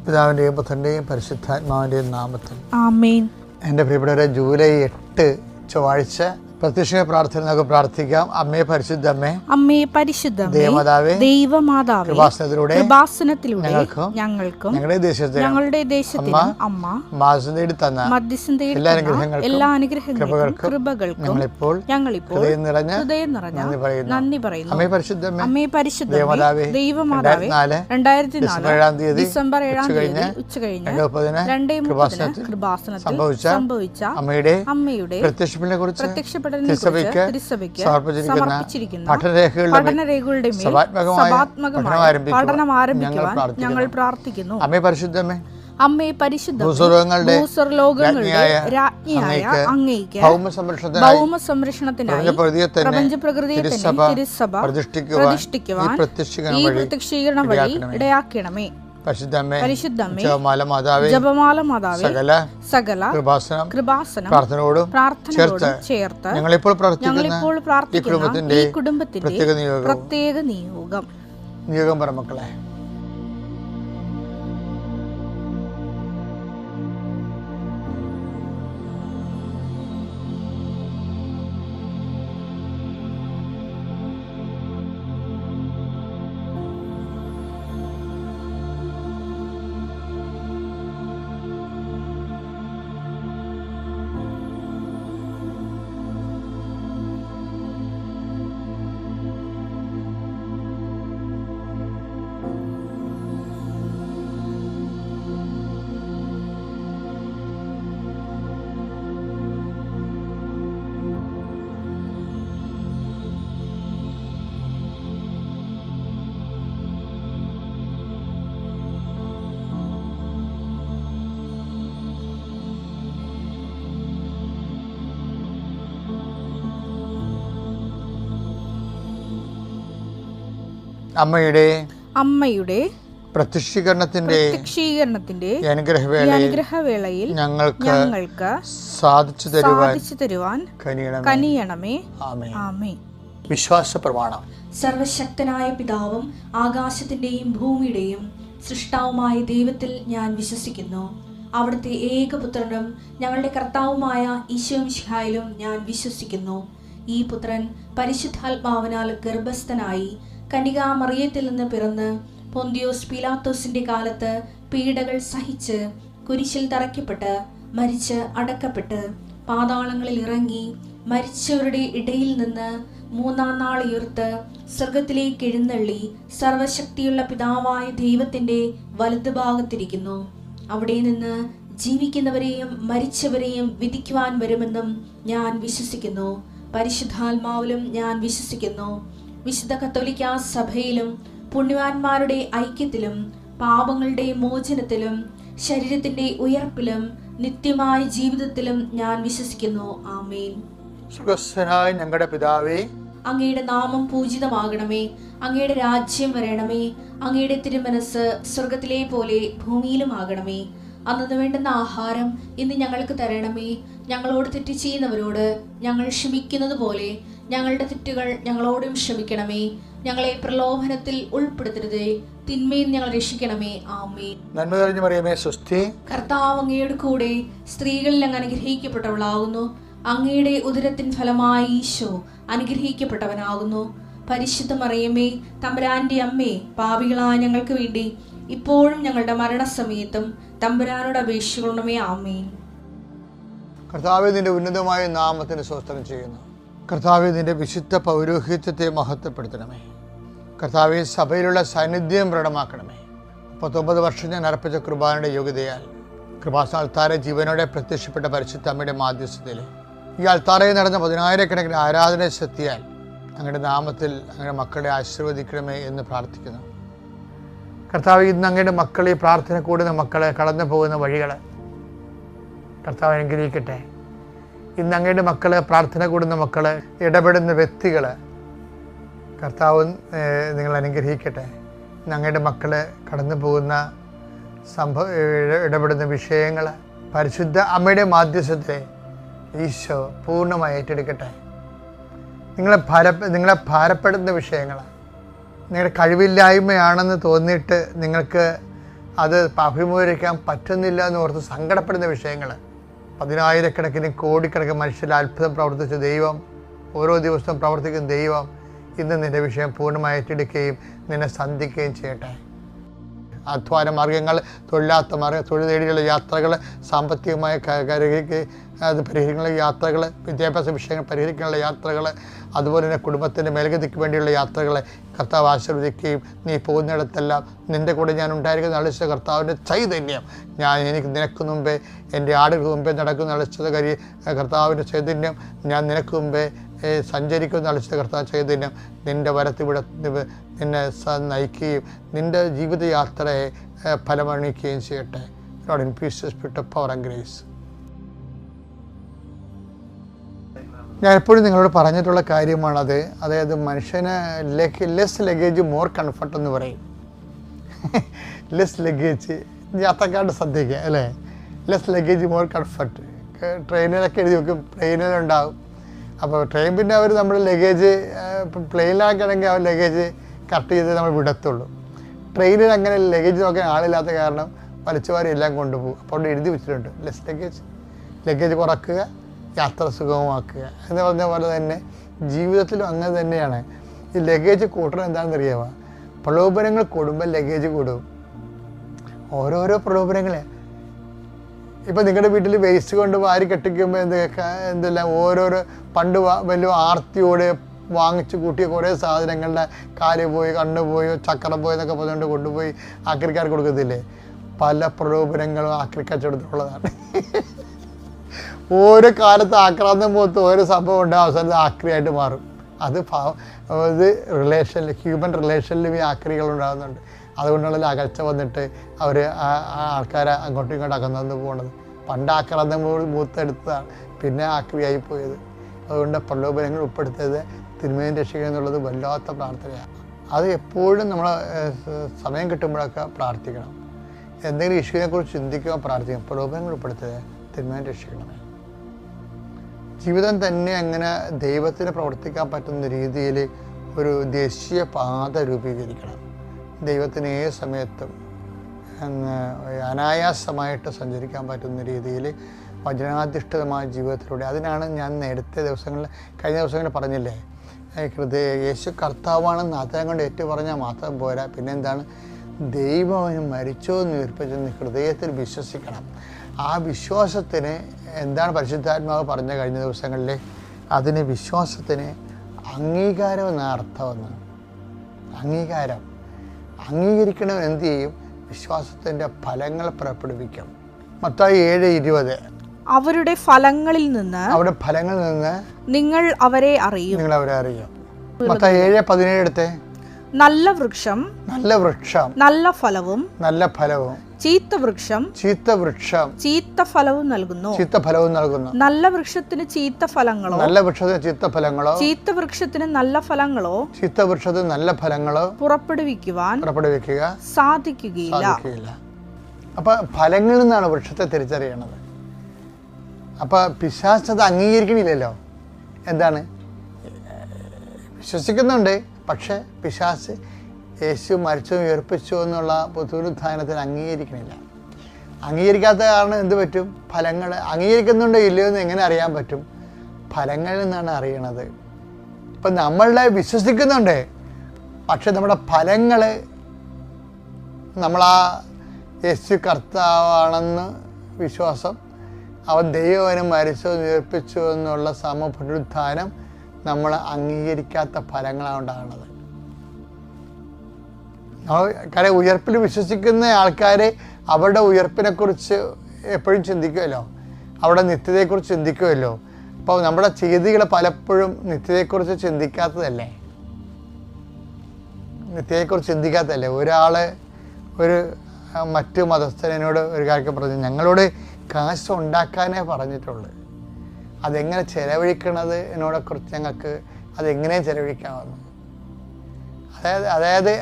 പിതാവിൻ്റെയും പുത്രൻ്റെയും പരിശുദ്ധാത്മാവിൻ്റെയും നാമത്തിൽ ആമേൻ. എൻ്റെ പ്രിയപ്പെട്ടവരെ, ജൂലൈ 8 ചൊവ്വാഴ്ച പ്രത്യക്ഷ പ്രാർത്ഥന നമുക്ക് പ്രാർത്ഥിക്കാം. അമ്മേ പരിശുദ്ധമ്മേ, അമ്മേ പരിശുദ്ധമേ, ദേവമാതാവേ, ദൈവമാതാവേ, കൃപാസനത്തിലൂടെ ഞങ്ങൾക്കും ഞങ്ങളുടെ ദേശത്തിന് അമ്മ മധ്യസ്ഥം തേടി തന്ന എല്ലാ അനുഗ്രഹങ്ങൾക്കും കൃപകൾക്കും ഞങ്ങളിപ്പോൾ ഹൃദയം നിറഞ്ഞ നന്ദി പറയുന്നു. അമ്മേ പരിശുദ്ധമ്മേ, അമ്മേ പരിശുദ്ധമേ, ദൈവമാതാവേ, 2004 ഡിസംബർ 7 തീയതി ഉച്ചകഴിഞ്ഞ് 2:30 കൃപാസനത്തിൽ സംഭവിച്ച അമ്മയുടെ പ്രത്യക്ഷപ്പെടലിനെ തിരുസഭയ്ക്ക് സമർപ്പിച്ചിരിക്കുന്ന പഠനരേഖകളുടെ മേൽ സഭാത്മകമായ പഠനം ആരംഭിക്കുവാൻ ഞങ്ങൾ പ്രാർത്ഥിക്കുന്നു. അമ്മേ പരിശുദ്ധമേ, അമ്മേ പരിശുദ്ധമേ, ഭൂസ്വർലോകങ്ങളുടെ രാജ്ഞിയായ അങ്ങേയ്ക്ക് ഭൗമസംരക്ഷണത്തിനായി പ്രപഞ്ചപ്രകൃതിയെ തന്നെ തിരുസഭ പ്രതിഷ്ഠിക്കുവാൻ ഈ പ്രത്യക്ഷീകരണം വഴി ഇടയാക്കണമേ. പരിശുദ്ധമേ, ജപമാല മാതാവേ, സകല കൃപാസനം പ്രാർത്ഥനയോടും ചേർത്ത് ഞങ്ങളിപ്പോൾ പ്രാർത്ഥിക്കുന്ന ഈ കുടുംബത്തിന്റെ പ്രത്യേക നിയോഗം പറ മക്കളെ. അമ്മയുടെ പ്രത്യക്ഷീകരണത്തിന്റെ അനുഗ്രഹവേളയിൽ ഞങ്ങൾക്ക് സാധിച്ചു തരുവാൻ കനിയണമേ. ആമേൻ. വിശ്വാസ പ്രമാണം. സർവശക്തനായ പിതാവും ആകാശത്തിന്റെയും ഭൂമിയുടെയും സൃഷ്ടാവുമായ ദൈവത്തിൽ ഞാൻ വിശ്വസിക്കുന്നു. അവിടുത്തെ ഏകപുത്രനും ഞങ്ങളുടെ കർത്താവുമായ ഈശോമിശിഹായിലും ഞാൻ വിശ്വസിക്കുന്നു. ഈ പുത്രൻ പരിശുദ്ധാത്മാവിനാൽ ഗർഭസ്ഥനായി കന്യകാമറിയത്തിൽ നിന്ന് പിറന്ന് പൊന്തിയോസ് പീലാത്തോസിന്റെ കാലത്ത് പീഡകൾ സഹിച്ച് കുരിശിൽ തറയ്ക്കപ്പെട്ട് മരിച്ച് അടക്കപ്പെട്ട് പാതാളങ്ങളിൽ ഇറങ്ങി മരിച്ചവരുടെ ഇടയിൽ നിന്ന് 3-ാം നാൾ ഉയർത്ത് സ്വർഗത്തിലേക്ക് എഴുന്നള്ളി സർവശക്തിയുള്ള പിതാവായ ദൈവത്തിന്റെ വലതുഭാഗത്തിരിക്കുന്നു. അവിടെ നിന്ന് ജീവിക്കുന്നവരെയും മരിച്ചവരെയും വിധിക്കുവാൻ വരുമെന്നും ഞാൻ വിശ്വസിക്കുന്നു. പരിശുദ്ധാത്മാവിലും ഞാൻ വിശ്വസിക്കുന്നു. വിശുദ്ധ കത്തോലിക്കാ സഭയിലും പുണ്യവാന്മാരുടെ ഐക്യത്തിലും പാപങ്ങളുടെ മോചനത്തിലും ശരീരത്തിന്റെ ഉയർപ്പിലും നിത്യമായ ജീവിതത്തിലും ഞാൻ വിശ്വസിക്കുന്നു. ആമേൻ. സ്വർഗ്ഗസ്ഥനായ ഞങ്ങളുടെ പിതാവേ, അങ്ങയുടെ നാമം പൂജിതമാകണമേ. അങ്ങയുടെ രാജ്യം വരണമേ. അങ്ങയുടെ തിരുമനസ് സ്വർഗത്തിലെ പോലെ ഭൂമിയിലും ആകണമേ. അന്നു വേണ്ടുന്ന ആഹാരം ഇന്ന് ഞങ്ങൾക്ക് തരണമേ. ഞങ്ങളോട് തെറ്റ് ചെയ്യുന്നവരോട് ഞങ്ങൾ ക്ഷമിക്കുന്നത് പോലെ ഞങ്ങളുടെ തെറ്റുകൾ ഞങ്ങളോടും ക്ഷമിക്കണമേ. ഞങ്ങളെ പ്രലോഭനത്തിൽ ഉൾപ്പെടുത്തരുതേ, തിന്മയിൽ ഞങ്ങൾ രക്ഷിക്കണമേ. ആമേൻ. നന്മ നിറഞ്ഞ മറിയമേ, സ്വസ്തി. കർത്താവ് അങ്ങയുടെ കൂടെ സ്ത്രീകളിൽ അങ്ങ് അനുഗ്രഹിക്കപ്പെട്ടവളാകുന്നു. അങ്ങയുടെ ഉദരത്തിൻ ഫലമായി ഈശോ അനുഗ്രഹിക്കപ്പെട്ടവനാകുന്നു. പരിശുദ്ധ മറിയമേ, തമ്പുരാന്റെ അമ്മേ, പാപികളായ ഞങ്ങൾക്ക് വേണ്ടി ഇപ്പോഴും ഞങ്ങളുടെ മരണസമയത്തും തമ്പുരാനോട് അപേക്ഷിക്കണമേ. ആമേൻ. കർത്താവേ, നിന്റെ ഉന്നതമായ നാമത്തിന് സ്തോത്രം ചെയ്യുന്നു. കർത്താവേ, നിന്റെ വിശുദ്ധ പൗരോഹിത്യത്തെ മഹത്വപ്പെടുത്തണമേ. കർത്താവേ, സഭയിലുള്ള സാന്നിധ്യം പ്രകടമാക്കണമേ. 39 വർഷം ഞാൻ അർപ്പിച്ച കുർബാനയുടെ യോഗ്യതയാൽ കൃപാസന അൾത്താരെ ജീവനോടെ പ്രത്യക്ഷപ്പെട്ട പരിശുദ്ധ അമ്മയുടെ മാധ്യസ്ഥതയിൽ ഈ അൾത്താരയിൽ നടന്ന 10,000-കണക്കിന് ആരാധന ശക്തിയാൽ അങ്ങയുടെ നാമത്തിൽ അങ്ങയുടെ മക്കളെ ആശീർവദിക്കണമേ എന്ന് പ്രാർത്ഥിക്കുന്നു. കർത്താവ്, ഇന്ന് അങ്ങയുടെ മക്കളെ പ്രാർത്ഥന കൂടുന്ന മക്കളെ കടന്നു പോകുന്ന വഴികൾ കർത്താവ് അനുഗ്രഹിക്കട്ടെ. ഇന്ന് അങ്ങയുടെ മക്കളെ പ്രാർത്ഥന കൂടുന്ന മക്കളെ ഇടപെടുന്ന വ്യക്തികൾ കർത്താവ് നിങ്ങൾ അനുഗ്രഹിക്കട്ടെ. ഇന്ന് അങ്ങയുടെ മക്കളെ കടന്നു പോകുന്ന ഇടപെടുന്ന വിഷയങ്ങൾ പരിശുദ്ധ അമ്മയുടെ മാധ്യസ്ഥത്തെ ഈശോ പൂർണ്ണമായി ഏറ്റെടുക്കട്ടെ. നിങ്ങളെ ഭാരപ്പെടുന്ന വിഷയങ്ങൾ നിങ്ങളുടെ കഴിവില്ലായ്മയാണെന്ന് തോന്നിയിട്ട് നിങ്ങൾക്ക് അത് അഭിമുഖീകരിക്കാൻ പറ്റുന്നില്ല എന്ന് ഓർത്ത് സങ്കടപ്പെടുന്ന വിഷയങ്ങൾ, 10,000-കണക്കിന് കോടിക്കണക്കിന് മനുഷ്യരിൽ അത്ഭുതം പ്രവർത്തിച്ച ദൈവം, ഓരോ ദിവസവും പ്രവർത്തിക്കുന്ന ദൈവം ഇന്ന് നിൻ്റെ വിഷയം പൂർണ്ണമായി ഏറ്റെടുക്കുകയും നിന്നെ സന്ധിക്കുകയും ചെയ്യട്ടെ. അധ്വാന മാർഗങ്ങൾ, തൊഴിലാത്ത മാർഗം, തൊഴിൽ നേടിയുള്ള യാത്രകൾ, സാമ്പത്തികമായ അത് പരിഹരിക്കാനുള്ള യാത്രകൾ, വിദ്യാഭ്യാസ വിഷയങ്ങൾ പരിഹരിക്കാനുള്ള യാത്രകൾ, അതുപോലെ തന്നെ കുടുംബത്തിൻ്റെ മേൽഗതിക്ക് വേണ്ടിയുള്ള യാത്രകൾ കർത്താവ് ആശീർവദിക്കുകയും നീ പോകുന്നിടത്തെല്ലാം നിൻ്റെ കൂടെ ഞാൻ ഉണ്ടായിരിക്കുന്ന അളിച്ച കർത്താവിൻ്റെ ചൈതന്യം, എനിക്ക് നിനക്ക് മുമ്പേ എൻ്റെ ആടുകൾക്ക് മുമ്പേ നടക്കുന്ന അളിച്ചത് കർത്താവിൻ്റെ ചൈതന്യം, ഞാൻ നിനക്ക് മുമ്പേ സഞ്ചരിക്കുന്ന അളിച്ച കർത്താവ് ചൈതന്യം നിൻ്റെ വരത്തിവിടെ നിന്നെ നയിക്കുകയും നിൻ്റെ ജീവിതയാത്രയെ ഫലമണിക്കുകയും ചെയ്യട്ടെ. Lord, increase the spirit of power and grace. ഞാൻ എപ്പോഴും നിങ്ങളോട് പറഞ്ഞിട്ടുള്ള കാര്യമാണത്. അതായത് മനുഷ്യന് ലെസ് ലഗേജ് മോർ കംഫർട്ട് എന്ന് പറയും. ലെസ് ലഗേജ് യാത്രക്കാരുടെ ശ്രദ്ധിക്കുക അല്ലേ. Less luggage more comfort. ട്രെയിനിലൊക്കെ എഴുതി വെക്കും, ട്രെയിനിലുണ്ടാവും. അപ്പോൾ ട്രെയിൻ പിന്നെ അവർ നമ്മൾ ലഗേജ് പ്ലെയിനിലാക്കണമെങ്കിൽ അവർ ലഗേജ് കട്ട് ചെയ്ത് നമ്മൾ വിടത്തുള്ളൂ. ട്രെയിനിൽ അങ്ങനെ ലഗേജ് നോക്കാൻ ആളില്ലാത്ത കാരണം വലിച്ചുവാരി എല്ലാം കൊണ്ടുപോകും. അപ്പോൾ അവിടെ എഴുതി വെച്ചിട്ടുണ്ട് ലെസ് ലഗേജ്, ലഗേജ് കുറക്കുക, യാത്ര സുഗമമാക്കുക എന്ന് പറഞ്ഞ പോലെ തന്നെ ജീവിതത്തിലും അങ്ങനെ തന്നെയാണ്. ഈ ലഗേജ് കൂട്ടണം എന്താണെന്ന് അറിയാമോ? പ്രലോഭനങ്ങൾ കൂടുമ്പോൾ ലഗേജ് കൂടും. ഓരോരോ പ്രലോഭനങ്ങളെ ഇപ്പം നിങ്ങളുടെ വീട്ടിൽ വേസ്റ്റ് കൊണ്ട് വാരി കെട്ടിക്കുമ്പോൾ എന്തെല്ലാം ഓരോരോ പണ്ട് വലിയ ആർത്തിയോടെ വാങ്ങിച്ച് കൂട്ടിയ കുറേ സാധനങ്ങളുടെ കാല് പോയി, കണ്ണ് പോയോ, ചക്രം പോയി എന്നൊക്കെ പറഞ്ഞുകൊണ്ട് കൊണ്ടുപോയി ആക്രിക്കാർക്ക് കൊടുക്കത്തില്ലേ? പല പ്രലോഭനങ്ങളും ആക്രിക്കച്ചവടത്തിലുള്ളതാണ്. ഓരോ കാലത്ത് ആക്രാന്തം പോലത്തെ ഓരോ സംഭവം ഉണ്ട്, അവസാനത്ത് ആക്രിയായിട്ട് മാറും. അത് ഹ്യൂമൻ റിലേഷനിലും ഈ ആക്രികൾ ഉണ്ടാകുന്നുണ്ട്. അതുകൊണ്ടുള്ള അകൽച്ച വന്നിട്ട് അവർ ആൾക്കാരെ അങ്ങോട്ടും ഇങ്ങോട്ടും അകന്നു പോകുന്നത്. പണ്ട് ആക്രാന്തം മൂത്തെടുത്തതാണ്, പിന്നെ ആക്രിയായി പോയത്. അതുകൊണ്ട് പ്രലോഭനങ്ങൾ ഉൾപ്പെടുത്തിയത് തിന്മയും രക്ഷിക്കുക എന്നുള്ളത് വല്ലാത്ത പ്രാർത്ഥനയാണ്. അത് എപ്പോഴും നമ്മൾ സമയം കിട്ടുമ്പോഴൊക്കെ പ്രാർത്ഥിക്കണം. എന്തെങ്കിലും ഇഷ്യൂവിനെക്കുറിച്ച് ചിന്തിക്കുമ്പോൾ പ്രാർത്ഥിക്കണം. പ്രലോഭനങ്ങൾ ഉൾപ്പെടുത്തിയത് തിന്മയും രക്ഷിക്കണമേ. ജീവിതം തന്നെ അങ്ങനെ ദൈവത്തിന് പ്രവർത്തിക്കാൻ പറ്റുന്ന രീതിയിൽ ഒരു ദേശീയ പാത രൂപീകരിക്കണം. ദൈവത്തിന് ഏത് സമയത്തും അനായാസമായിട്ട് സഞ്ചരിക്കാൻ പറ്റുന്ന രീതിയിൽ വചനാധിഷ്ഠിതമായ ജീവിതത്തിലൂടെ. അതിനാണ് ഞാൻ കഴിഞ്ഞ ദിവസങ്ങളിൽ പറഞ്ഞില്ലേ, യേശു കർത്താവാണെന്ന് അതരം കൊണ്ട് ഏറ്റു പറഞ്ഞാൽ മാത്രം പോരാ, പിന്നെന്താണ്? ദൈവം അവന് മരിച്ചോ എന്ന് ഉയർപ്പിച്ചെന്ന് ഹൃദയത്തിൽ വിശ്വസിക്കണം. ആ വിശ്വാസത്തിന് എന്താണ് പരിശുദ്ധാത്മാവ് പറഞ്ഞ കഴിഞ്ഞ ദിവസങ്ങളിൽ? അതിന് വിശ്വാസത്തിന് അംഗീകാരം എന്ന അർത്ഥമെന്ന്. അംഗീകരിക്കണമെന്ന് എന്ത് ചെയ്യും? വിശ്വാസത്തിൻ്റെ ഫലങ്ങൾ പുറപ്പെടുവിക്കും. മത്തായി 7:20 അവരുടെ ഫലങ്ങളിൽ നിന്ന് നിങ്ങൾ അവരെ അറിയും. മത്തായി 7:17 എടുത്തേ. നല്ല വൃക്ഷം നല്ല ഫലവും ചീത്ത വൃക്ഷം ചീത്ത ഫലവും നൽകുന്നു. നല്ല വൃക്ഷത്തിന് ചീത്ത ഫലങ്ങളോ ചീത്ത വൃക്ഷത്തിന് നല്ല ഫലങ്ങളോ പുറപ്പെടുവിക്കുക സാധിക്കുകയില്ല. അപ്പൊ ഫലങ്ങളിൽ നിന്നാണ് വൃക്ഷത്തെ തിരിച്ചറിയണത്. അപ്പൊ പിശാചത് അംഗീകരിക്കണില്ലല്ലോ. എന്താണ്? വിശ്വസിക്കുന്നുണ്ട്, പക്ഷെ പിശാച് യേശു മരിച്ചോ ഉയർപ്പിച്ചോ എന്നുള്ള പുനരുത്ഥാനത്തിന് അംഗീകരിക്കണില്ല. അംഗീകരിക്കാത്ത കാരണം എന്ത് പറ്റും? ഫലങ്ങൾ അംഗീകരിക്കുന്നുണ്ടോ ഇല്ലയോ എന്ന് എങ്ങനെ അറിയാൻ പറ്റും? ഫലങ്ങളിൽ നിന്നാണ് അറിയണത്. ഇപ്പം നമ്മളുടെ വിശ്വസിക്കുന്നുണ്ട്, പക്ഷെ നമ്മുടെ ഫലങ്ങൾ നമ്മളാ യേശു കർത്താവാണെന്ന് വിശ്വാസം, അവൻ ദൈവവനും മരിച്ചോ ഉയർപ്പിച്ചോ എന്നുള്ള പുനരുത്ഥാനം നമ്മൾ അംഗീകരിക്കാത്ത ഫലങ്ങളാണ് ഉണ്ടാകുന്നത്. കാര്യം ഉയർപ്പിൽ വിശ്വസിക്കുന്ന ആൾക്കാർ അവരുടെ ഉയർപ്പിനെക്കുറിച്ച് എപ്പോഴും ചിന്തിക്കുമല്ലോ, അവരുടെ നിത്യതയെക്കുറിച്ച് ചിന്തിക്കുമല്ലോ. അപ്പോൾ നമ്മുടെ ചെയ്തികൾ പലപ്പോഴും നിത്യതയെക്കുറിച്ച് ചിന്തിക്കാത്തതല്ലേ. ഒരാൾ മറ്റു മതസ്ഥനോട് ഒരു കാര്യം പറഞ്ഞു, ഞങ്ങളോട് കാശ് ഉണ്ടാക്കാനേ പറഞ്ഞിട്ടുള്ളൂ, അതെങ്ങനെ ചെലവഴിക്കണത് എന്നോടെക്കുറിച്ച് ഞങ്ങൾക്ക് അതെങ്ങനെയും ചെലവഴിക്കാമെന്ന്. അതായത്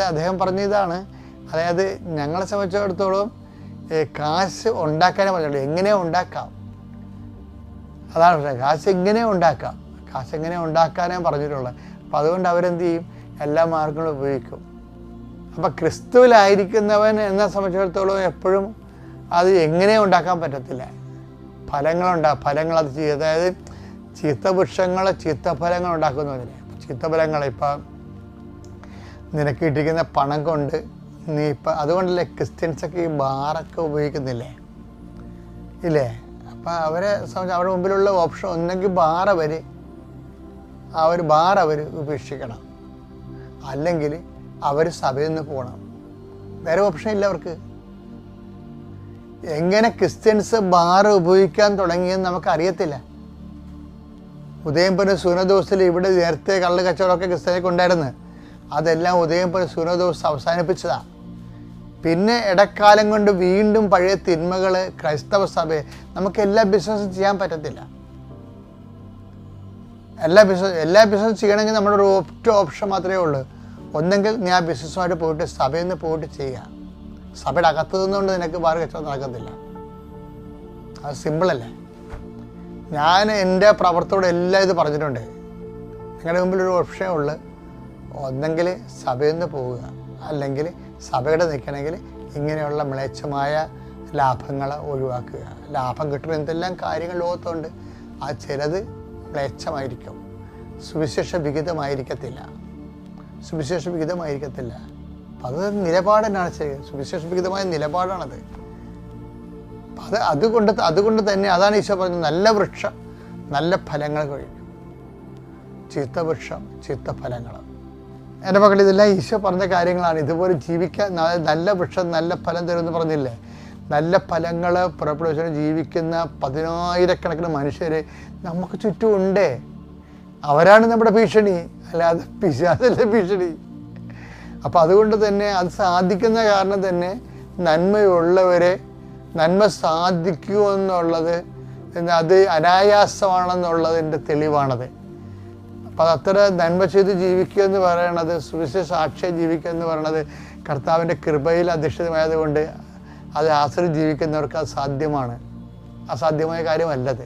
അദ്ദേഹം പറഞ്ഞ ഇതാണ്, അതായത് ഞങ്ങളെ സംബന്ധിച്ചിടത്തോളം കാശ് ഉണ്ടാക്കാനേ പറഞ്ഞുള്ളൂ, എങ്ങനെ ഉണ്ടാക്കാം, അതാണ് പ്രശ്നം. കാശ് എങ്ങനെ ഉണ്ടാക്കാനേ പറഞ്ഞിട്ടുള്ളത്. അപ്പോൾ അതുകൊണ്ട് അവരെന്ത് ചെയ്യും? എല്ലാ മാർഗങ്ങളും ഉപയോഗിക്കും. അപ്പം ക്രിസ്തുവിലായിരിക്കുന്നവൻ എന്നെ സംബന്ധിച്ചിടത്തോളം എപ്പോഴും അത് എങ്ങനെയും ഉണ്ടാക്കാൻ പറ്റത്തില്ല. ഫലങ്ങൾ അത് ചെയ്യും. അതായത് ചീത്ത ഫലങ്ങൾ ഉണ്ടാക്കുന്നതിന് ചീത്തഫലങ്ങൾ ഇപ്പം നിനക്ക് കിട്ടിക്കുന്ന പണം കൊണ്ട് നീ ഇപ്പം അതുകൊണ്ടല്ലേ ക്രിസ്ത്യൻസൊക്കെ ഈ ബാറൊക്കെ ഉപയോഗിക്കുന്നില്ലേ ഇല്ലേ? അപ്പം അവരെ സംബന്ധിച്ച് അവരുടെ മുമ്പിലുള്ള ഓപ്ഷൻ ഒന്നെങ്കിൽ ബാർ അവർ ഉപേക്ഷിക്കണം, അല്ലെങ്കിൽ അവർ സഭയിൽ നിന്ന് പോകണം. വേറെ ഓപ്ഷൻ ഇല്ല അവർക്ക്. എങ്ങനെ ക്രിസ്ത്യൻസ് ബാർ ഉപയോഗിക്കാൻ തുടങ്ങിയെന്ന് നമുക്കറിയത്തില്ല. ഉദയംപുരം സൂനദോസിൽ ഇവിടെ നേരത്തെ കള്ള് കച്ചവടമൊക്കെ ക്രിസ്ത്യാനിക്ക് ഉണ്ടായിരുന്നു. അതെല്ലാം ഉദയംപുരം സൂനദോസ് അവസാനിപ്പിച്ചതാണ്. പിന്നെ ഇടക്കാലം കൊണ്ട് വീണ്ടും പഴയ തിന്മകൾ ക്രൈസ്തവ സഭയെ നമുക്ക് എല്ലാ ബിസിനസ്സും ചെയ്യാൻ പറ്റത്തില്ല. എല്ലാ ബിസിനസ്സും ചെയ്യണമെങ്കിൽ നമ്മുടെ ഒരു ഒറ്റ ഓപ്ഷൻ മാത്രമേ ഉള്ളൂ. ഒന്നെങ്കിൽ നീ ആ ബിസിനസ്സുമായിട്ട് പോയിട്ട് സഭയിൽ നിന്ന് പോയിട്ട് ചെയ്യുക. സഭയുടെ അകത്ത് നിന്നുകൊണ്ട് നിനക്ക് ബാർ കച്ചവടം നടക്കത്തില്ല. അത് സിമ്പിളല്ലേ? ഞാൻ എൻ്റെ പ്രവർത്തനത്തോടെ എല്ലാം ഇത് പറഞ്ഞിട്ടുണ്ട്. നിങ്ങളുടെ മുമ്പിൽ ഒരു ഓപ്ഷനേ ഉള്ളൂ. ഒന്നെങ്കിൽ സഭയിൽ നിന്ന് പോവുക, അല്ലെങ്കിൽ സഭയുടെ നിൽക്കണമെങ്കിൽ ഇങ്ങനെയുള്ള മ്ലേച്ഛമായ ലാഭങ്ങൾ ഒഴിവാക്കുക. ലാഭം കിട്ടുന്ന എന്തെല്ലാം കാര്യങ്ങൾ ലോകത്തുണ്ട്. ആ ചിലത് മ്ലേച്ഛമായിരിക്കും, സുവിശേഷ വിഹിതമായിരിക്കത്തില്ല. അത് നിലപാടിനാണ് ചെയ്യുക. സുവിശേഷ വിഹിതമായ നിലപാടാണത്. അതുകൊണ്ട് തന്നെ അതാണ് ഈശോ പറഞ്ഞത്, നല്ല വൃക്ഷം നല്ല ഫലങ്ങൾ കഴിക്കും, ചീത്ത വൃക്ഷം ചീത്ത ഫലങ്ങൾ. എൻ്റെ മക്കൾ, ഇതെല്ലാം ഈശോ പറഞ്ഞ കാര്യങ്ങളാണ്. ഇതുപോലെ ജീവിക്കാൻ നല്ല വൃക്ഷം നല്ല ഫലം തരുമെന്ന് പറഞ്ഞില്ലേ? നല്ല ഫലങ്ങൾ പുറപ്പെടുവിച്ച് ജീവിക്കുന്ന 10,000-കണക്കിന് മനുഷ്യർ നമുക്ക് ചുറ്റും ഉണ്ട്. അവരാണ് നമ്മുടെ ഭീഷണി, അല്ലാതെ പിശാചല്ല ഭീഷണി. അപ്പം അതുകൊണ്ട് തന്നെ അത് സാധിക്കുന്ന കാരണം തന്നെ നന്മയുള്ളവരെ നന്മ സാധിക്കുമെന്നുള്ളത് അത് അനായാസമാണെന്നുള്ളതിൻ്റെ തെളിവാണത്. അപ്പം അതത്ര നന്മ ചെയ്ത് ജീവിക്കുക എന്ന് പറയണത്, സുവിശേഷ സാക്ഷ്യം ജീവിക്കുക എന്ന് പറയണത് കർത്താവിൻ്റെ കൃപയിൽ അധിഷ്ഠിതമായതുകൊണ്ട് അത് ആശ്രയിച്ച് ജീവിക്കുന്നവർക്ക് അത് സാധ്യമാണ്. അസാധ്യമായ കാര്യമല്ലത്.